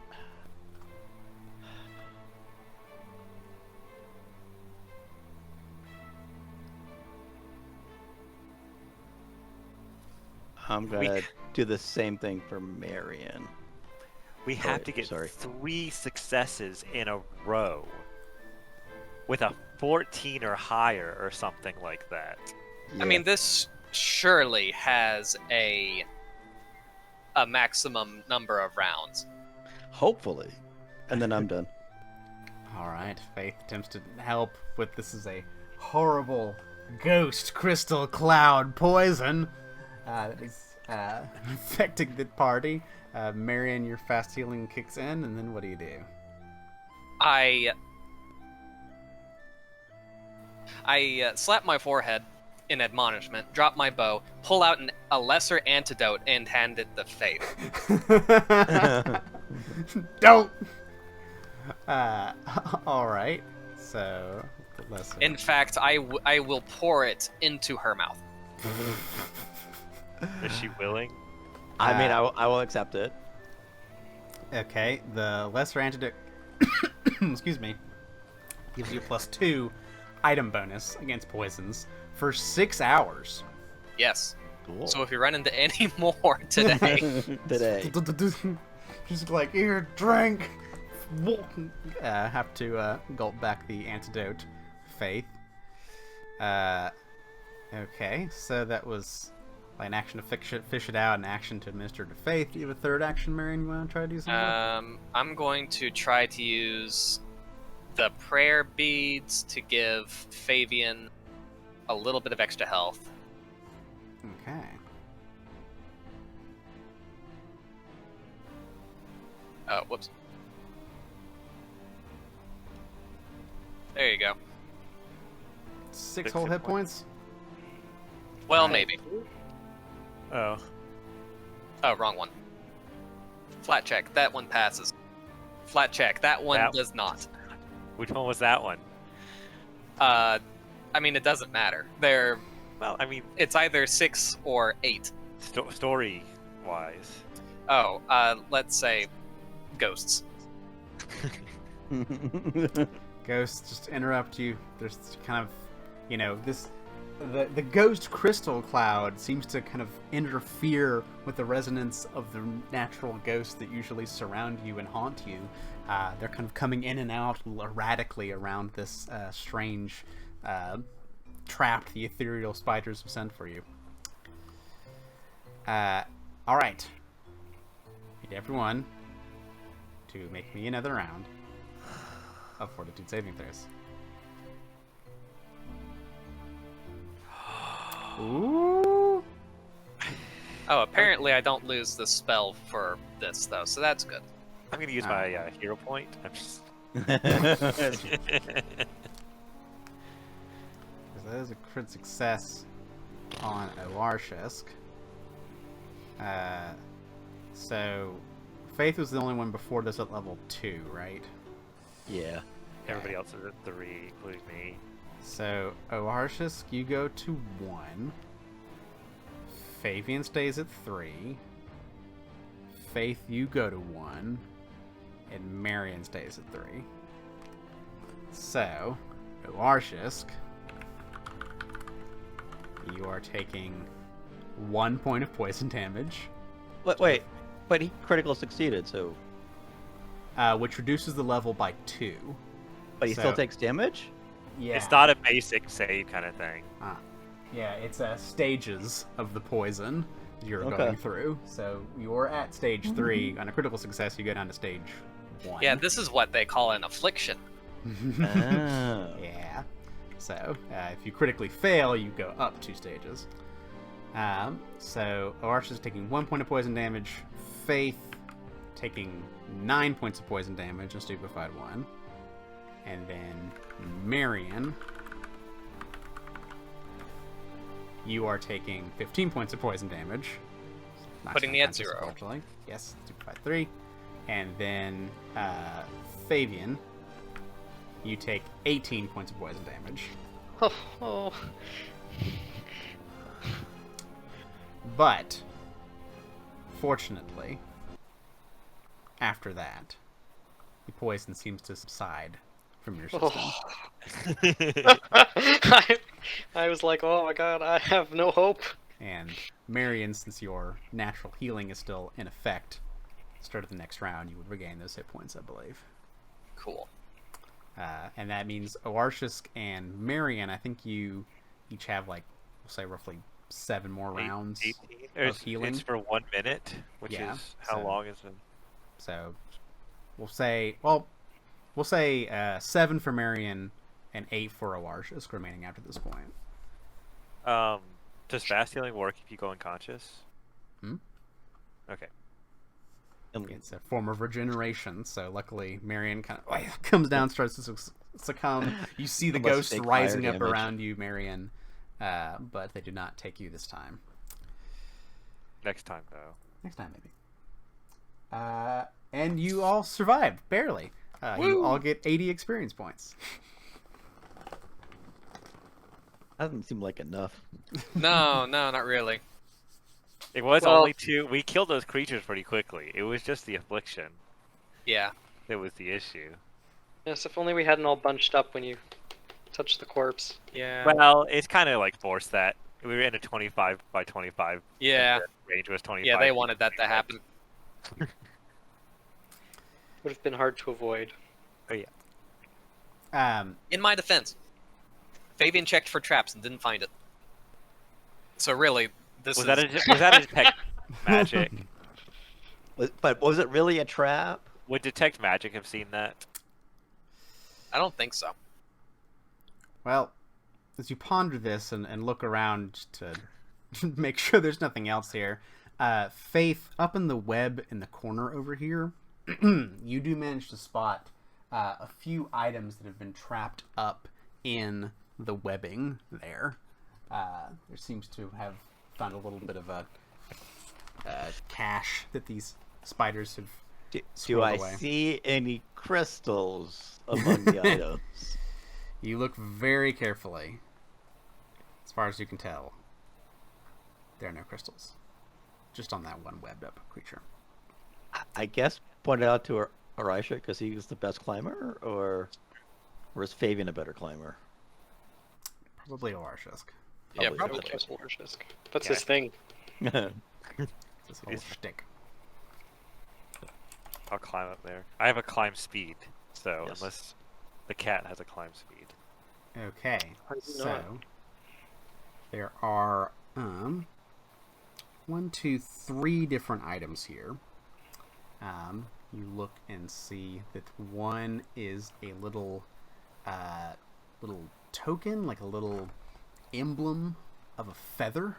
I'm gonna do the same thing for Marion. We have wait, to get sorry. 3 successes in a row with a 14 or higher or something like that. I mean, this surely has a maximum number of rounds. hopefully, and then I'm done. All right. Faith attempts to help with this is a horrible ghost crystal cloud poison that is affecting the party. Marion, your fast healing kicks in, and then what do you do? I slap my forehead in admonishment, drop my bow, pull out a lesser antidote, and hand it to Faith. Don't! All right. So, the lesser. In fact, I will pour it into her mouth. Is she willing? I mean, I will accept it. Okay, the lesser antidote, excuse me, gives you a +2 item bonus against poisons for 6 hours. Yes. Cool. So if you run into any more today, Today. Just like, here, drink. Have to gulp back the antidote, Faith. Okay, so that was an action to fish it out, an action to administer to Faith. Do you have a third action, Marion? You want to try to do something? I'm going to try to use the prayer beads to give Fabian a little bit of extra health. Okay. Oh, whoops. There you go. 6 whole hit points? Well, Right. maybe. Oh. Oh, wrong one. Flat check. That one passes. Flat check. That one That- does not. Which one was that one? I mean, it doesn't matter. Well, I mean, It's either 6 or 8. story-wise. Oh, let's say ghosts. Ghosts just interrupt you. There's kind of, the ghost crystal cloud seems to kind of interfere with the resonance of the natural ghosts that usually surround you and haunt you. They're kind of coming in and out erratically around this strange trap the ethereal spiders have sent for you. All right. Need everyone to make me another round of fortitude saving throws. Ooh. Oh, apparently I don't lose the spell for this, though, so that's good. I'm gonna use my hero point. I'm just. That is a crit success on Oarshisk. So Faith was the only one before this at level 2, right? Yeah. Everybody else is at 3, including me. So Oarshisk, you go to 1. Fabian stays at 3. Faith, you go to 1. And Marion stays at 3. So, Oarshisk, you are taking 1 point of poison damage, Wait, but he critical succeeded, so which reduces the level by 2. but he So- still takes damage. Yeah. It's not a basic save kind of thing. Yeah, it's stages of the poison. you're Okay. going through. So you're at stage 3. On a critical success, you go down to stage 1. Yeah, this is what they call an affliction. Ah. Yeah. So if you critically fail, you go up 2 stages. So Arch is taking 1 point of poison damage. Faith taking 9 points of poison damage, and Stupefied 1. And then Marion, you are taking 15 points of poison damage. Not Putting me at unconscious, 0. Unfortunately. Yes, Stupefied 3. And then Fabian, you take 18 points of poison damage. Oh. But, fortunately, after that, the poison seems to subside from your system. I was like, oh my god, I have no hope. And Marion, since your natural healing is still in effect, start of the next round, you would regain those hit points, I believe. Cool. And that means Oarshisk and Marion, I think you each have, like, we'll say roughly 7 more rounds 18? of healing. It's for 1 minute, which Yeah, is how so- long is it? So we'll say 7 for Marion and 8 for Oarshisk remaining after this point. Does fast healing work if you go unconscious? Hmm? Okay. It's a form of regeneration, so luckily Marion kind of comes down, starts to succumb. You see the Unless ghosts they take rising fire up damage. around you, Marion, but they do not take you this time. Next time, though. Next time, maybe. And you all survived, barely. You all get 80 experience points. Doesn't seem like enough. No, not really. It was Well- only 2. We killed those creatures pretty quickly. It was just the affliction Yeah. that was the issue. Yes, if only we hadn't all bunched up when you touched the corpse. Yeah. Well, it's kind of like forced that. We were in a 25 by 25. Yeah. and the range was 25. Yeah, they wanted that to happen. Would have been hard to avoid. Oh, yeah. In my defense, Fabian checked for traps and didn't find it. So really, this Was is... that a detect magic? But was it really a trap? Would detect magic have seen that? I don't think so. Well, as you ponder this and look around to make sure there's nothing else here, Faith, up in the web in the corner over here, you do manage to spot a few items that have been trapped up in the webbing there. There seems to have found a little bit of a cache that these spiders have Do squirreled I away. see any crystals among the items? You look very carefully. As far as you can tell, there are no crystals. Just on that one webbed up creature. I guess point it out to Arisha because he was the best climber, or is Fabian a better climber? Probably Oarshisk. Yeah, Probably probably. Trust Warshisk. That's Yeah. his thing. This whole Is- shtick. I'll climb up there. I have a climb speed, so Yes. unless the cat has a climb speed. Okay, I do so not. there are 1, 2, 3 different items here. You look and see that one is a little token, like a little emblem of a feather.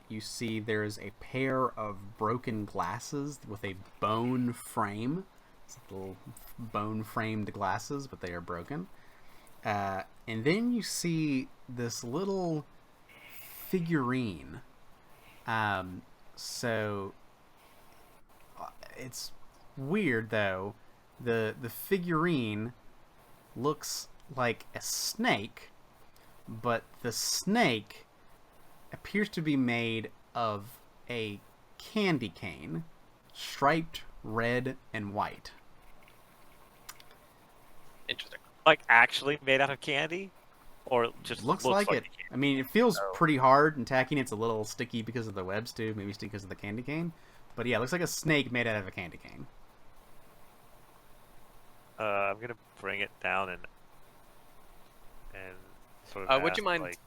You see there's a pair of broken glasses with a bone frame. It's little bone framed glasses, but they are broken. And then you see this little figurine. So it's weird though. The figurine looks like a snake, but the snake appears to be made of a candy cane, striped red and white. Interesting. Like actually made out of candy, or just Looks like it. candy? I mean, it feels Oh. pretty hard and tacky. And it's a little sticky because of the webs too, maybe because of the candy cane. But yeah, it looks like a snake made out of a candy cane. I'm gonna bring it down and sort of. Would you ask, mind like,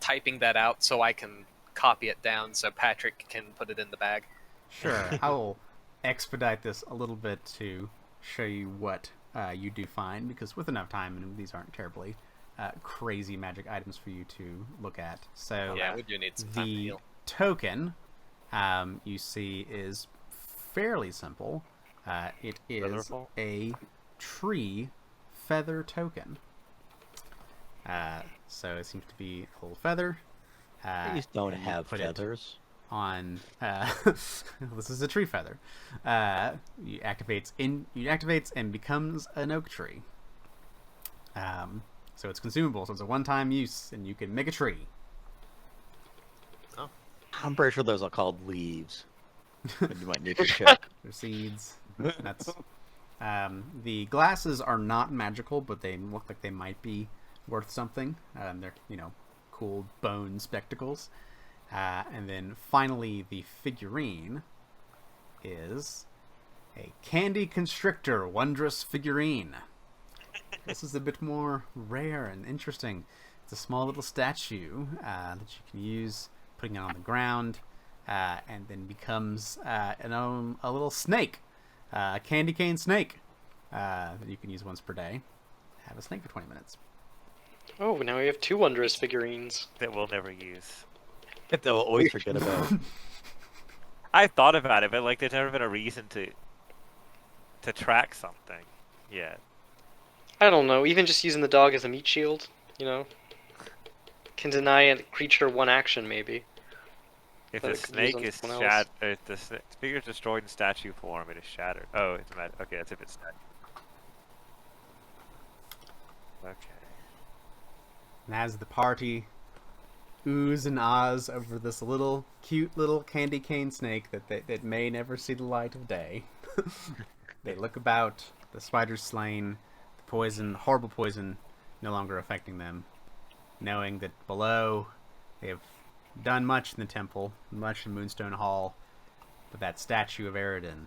typing that out so I can copy it down so Patrick can put it in the bag. Sure, I will expedite this a little bit to show you what you do find, because with enough time, and these aren't terribly crazy magic items for you to look at. So Yeah, we do need some time to the heal. token you see is fairly simple. It is Featherfall? a tree feather token. So it seems to be a little feather. Trees don't and you have put it feathers. on this is a tree feather. You activates and becomes an oak tree. So it's consumable, so it's a one-time use, and you can make a tree. I'm pretty sure those are called leaves. But you might need to check. They're seeds. That's the glasses are not magical, but they look like they might be worth something. They're cool bone spectacles. And then finally, the figurine is a Candy Constrictor Wondrous figurine. This is a bit more rare and interesting. It's a small little statue that you can use, putting it on the ground, and then becomes a little snake, a candy cane snake that you can use once per day. Have a snake for 20 minutes. Oh, now we have 2 wondrous figurines. That we'll never use. That they'll always forget about. I thought about it, but like, there's never been a reason to track something yet. I don't know, even just using the dog as a meat shield, can deny a creature one action, maybe. If But the it could use snake on is someone else. shattered, if the figure is destroyed in statue form, it is shattered. Oh, it's okay. That's if it's statue. Okay. And as the party oohs and ahs over this cute little candy cane snake that may never see the light of day, they look about, the spider's slain, the poison, horrible poison, no longer affecting them, knowing that below they have done much in the temple, much in Moonstone Hall, but that statue of Eridan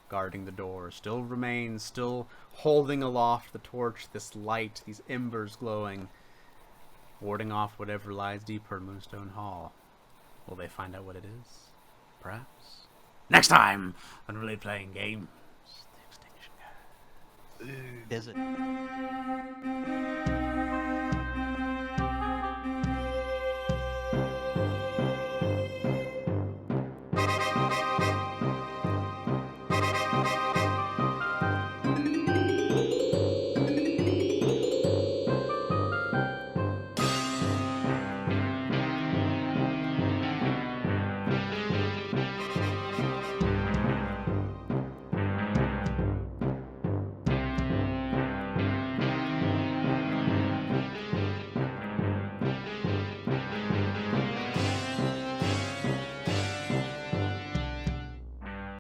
guarding the door still remains, still holding aloft the torch, this light, these embers glowing, warding off whatever lies deeper in Moonstone Hall. Will they find out what it is? Perhaps. Next time on Really Playing Games, the Extinction. Is it?